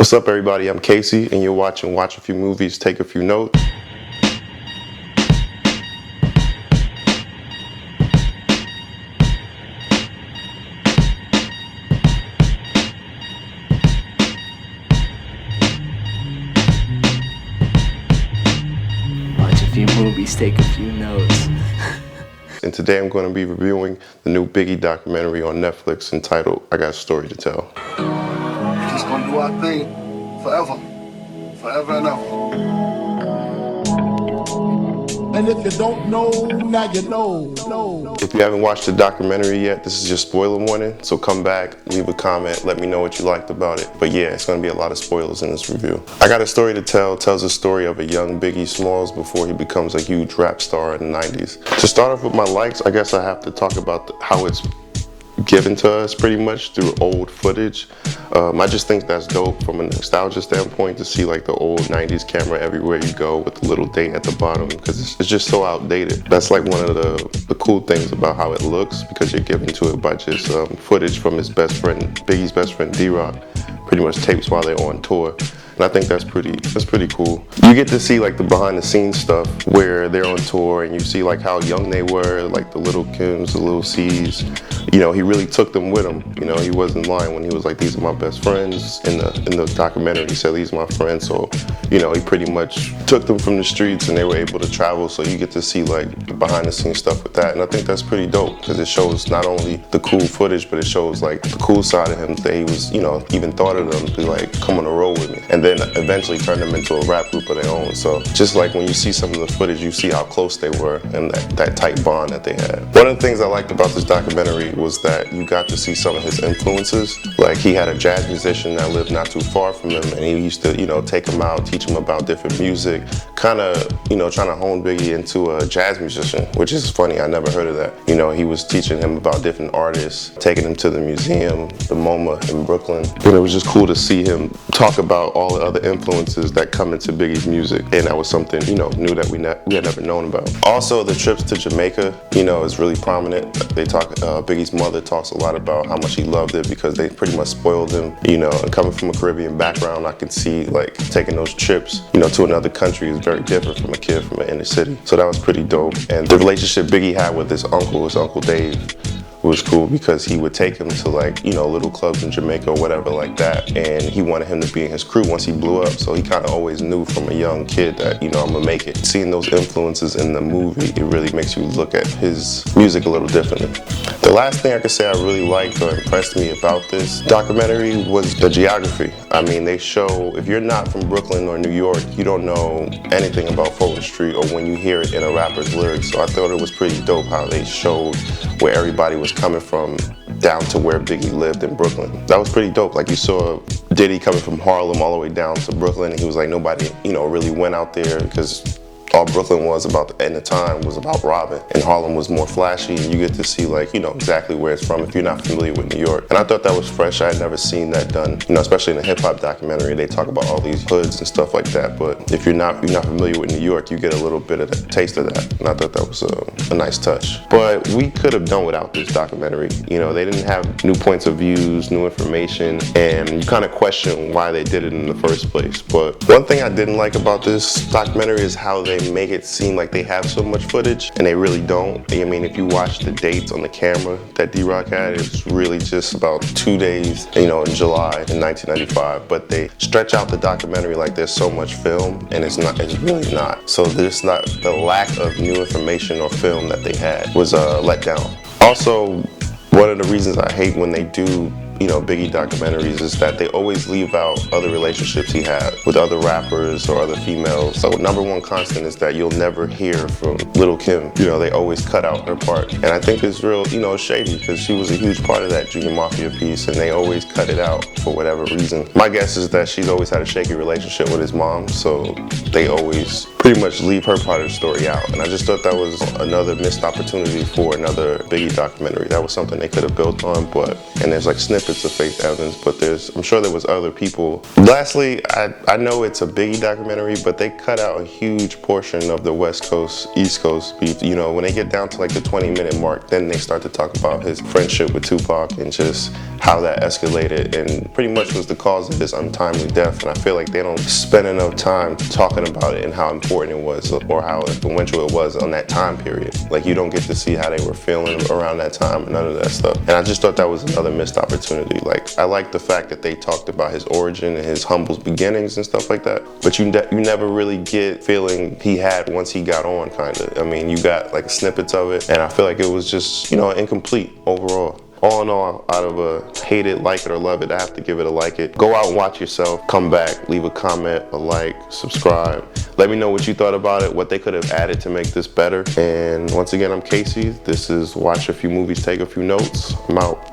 What's up, everybody? I'm Casey, and you're watching Watch a Few Movies, Take a Few Notes. Watch a few movies, take a few notes. And today I'm going to be reviewing the new Biggie documentary on Netflix entitled I Got a Story to Tell. Just gonna do our thing forever. Forever and ever. And if you don't know, now you know. If you haven't watched the documentary yet, this is your spoiler warning. So come back, leave a comment, let me know what you liked about it. But yeah, it's going to be a lot of spoilers in this review. I Got a Story to Tell tells the story of a young Biggie Smalls before he becomes a huge rap star in the 90s. To start off with my likes, I guess I have to talk about how it's given to us pretty much through old footage. I just think that's dope from a nostalgia standpoint to see like the old 90s camera everywhere you go with the little date at the bottom, because it's just so outdated. That's like one of the cool things about how it looks, because you're given to it by just footage from his best friend, Biggie's best friend D-Rock, pretty much tapes while they're on tour. And I think that's pretty cool. You get to see like the behind the scenes stuff where they're on tour, and you see like how young they were, like the little Kims, the little C's. You know, he really took them with him. You know, he wasn't lying when he was like, these are my best friends. In the documentary, he said, these are my friends. So, you know, he pretty much took them from the streets and they were able to travel. So you get to see like the behind the scenes stuff with that. And I think that's pretty dope, because it shows not only the cool footage, but it shows like the cool side of him, that he was, you know, even thought of them to be like, come on the road with me. And then eventually turned them into a rap group of their own. So just like when you see some of the footage, you see how close they were and that tight bond that they had. One of the things I liked about this documentary was that you got to see some of his influences. Like he had a jazz musician that lived not too far from him, and he used to, you know, take him out, teach him about different music, kind of, you know, trying to hone Biggie into a jazz musician, which is funny. I never heard of that. You know, he was teaching him about different artists, taking him to the museum, the MoMA in Brooklyn. And it was just cool to see him talk about all the other influences that come into Biggie's music, and that was something, you know, new that we had never known about. Also, the trips to Jamaica, you know, is really prominent. They talk, Biggie's mother talks a lot about how much he loved it because they pretty much spoiled him, you know, and coming from a Caribbean background, I can see like taking those trips, you know, to another country is very different from a kid from an inner city. So that was pretty dope. And the relationship Biggie had with his Uncle Dave, was cool, because he would take him to like, you know, little clubs in Jamaica or whatever like that, and he wanted him to be in his crew once he blew up. So he kind of always knew from a young kid that, you know, I'm gonna make it. Seeing those influences in the movie, it really makes you look at his music a little differently. The last thing I could say I really liked or impressed me about this documentary was the geography. I mean, they show, if you're not from Brooklyn or New York, you don't know anything about Fulton Street, or when you hear it in a rapper's lyrics. So I thought it was pretty dope how they showed where everybody was coming from down to where Biggie lived in Brooklyn. That was pretty dope. Like you saw Diddy coming from Harlem all the way down to Brooklyn, and he was like, nobody, you know, really went out there, because all Brooklyn was about at the time was about robbing, and Harlem was more flashy, and you get to see like, you know, exactly where it's from if you're not familiar with New York. And I thought that was fresh. I had never seen that done, you know, especially in a hip hop documentary. They talk about all these hoods and stuff like that, but if you're not familiar with New York, you get a little bit of that taste of that. And I thought that was a nice touch. But we could have done without this documentary. You know, they didn't have new points of views, new information, and you kind of question why they did it in the first place. But one thing I didn't like about this documentary is how they make it seem like they have so much footage, and they really don't. I mean, if you watch the dates on the camera that D-Rock had, it's really just about 2 days, you know, in July in 1995. But they stretch out the documentary like there's so much film, and it's really not. So there's not, the lack of new information or film that they had was let down. Also, one of the reasons I hate when they do, you know, Biggie documentaries is that they always leave out other relationships he had with other rappers or other females. So number one constant is that you'll never hear from Lil' Kim. You know, they always cut out her part. And I think it's real, you know, shady, because she was a huge part of that Junior Mafia piece, and they always cut it out for whatever reason. My guess is that she's always had a shaky relationship with his mom, so they always pretty much leave her part of the story out. And I just thought that was another missed opportunity for another Biggie documentary. That was something they could have built on, and there's like snippets of Faith Evans, but I'm sure there was other people. Lastly, I know it's a Biggie documentary, but they cut out a huge portion of the West Coast, East Coast beef. You know, when they get down to like the 20-minute mark, then they start to talk about his friendship with Tupac and just how that escalated and pretty much was the cause of his untimely death. And I feel like they don't spend enough time talking about it and how important it was or how influential it was on that time period. Like, you don't get to see how they were feeling around that time and none of that stuff. And I just thought that was another missed opportunity. Like, I like the fact that they talked about his origin and his humble beginnings and stuff like that, but you never really get feeling he had once he got on, kind of. I mean, you got like snippets of it, and I feel like it was just, you know, incomplete overall. All in all, out of a hate it, like it, or love it, I have to give it a like it. Go out and watch yourself. Come back, leave a comment, a like, subscribe. Let me know what you thought about it, what they could have added to make this better. And once again, I'm Casey. This is Watch a Few Movies, Take a Few Notes. I'm out.